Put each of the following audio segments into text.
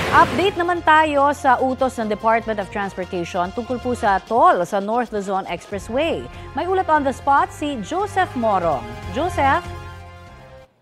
Update naman tayo sa utos ng Department of Transportation tungkol po sa toll sa North Luzon Expressway. May ulat on the spot si Joseph Morong. Joseph?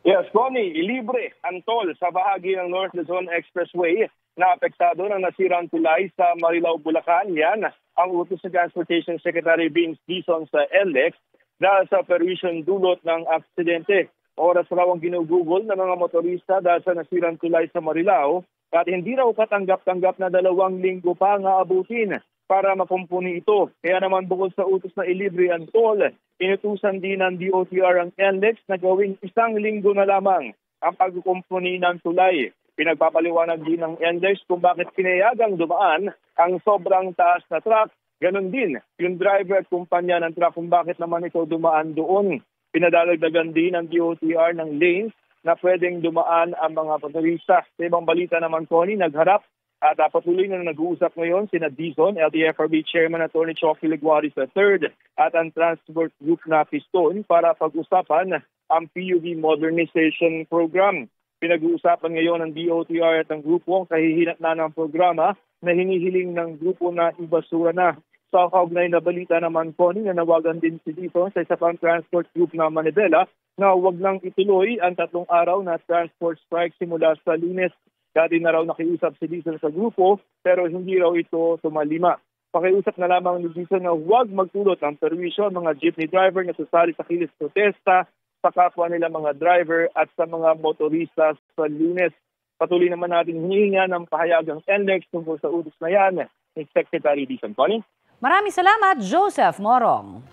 Yes, Connie, ilibre ang toll sa bahagi ng North Luzon Expressway na apektado ng nasirang tulay sa Marilao, Bulacan. Yan ang utos ng Transportation Secretary Vince Dizon sa LX dahil sa perwisyon dulot ng aksidente. Oras raw ang ginugugol ng mga motorista dahil sa nasirang tulay sa Marilao at hindi raw katanggap-tanggap na 2 linggo pa nga abutin para makumpuni ito. Kaya naman bukod sa utos na ilibre ang toll, inutusan din ng DOTR ang NLEX na gawing 1 linggo na lamang ang pagkukumpuni ng tulay. Pinagpapaliwanag din ng NLEX kung bakit pinayagang dumaan ang sobrang taas na truck. Ganon din yung driver at kumpanya ng truck kung bakit naman ito dumaan doon. Pinadadagdagan din ng DOTR ng lanes na pwedeng dumaan ang mga motorista. Sa ibang balita naman, Connie, nagharap at patuloy na nag-uusap ngayon sina Dizon, LTFRB Chairman Atty. Chofi Liguaris III at ang Transport Group na Piston para pag-usapan ang PUV Modernization Program. Pinag-uusapan ngayon ng DOTR at ang grupo ang kahihinat na ng programa na hinihiling ng grupo na ibasura na. Sa kaugnay na balita naman, Connie, na nawagan din si Dizon sa isa pang transport group na Manibela na huwag nang ituloy ang 3 araw na transport strike simula sa Lunes. Dati na raw nakiusap si Dizon sa grupo pero hindi raw ito tumalima. Pakiusap na lamang ni Dizon na huwag magtulot ng perwisyo mga jeepney driver na sasali sa kilis protesta sa kapwa nila mga driver at sa mga motorista sa Lunes. Patuloy naman natin hinihinga ng pahayagang NLEX tungkol sa utos na yan ni Secretary Dizon. Connie? Maraming salamat, Joseph Morong.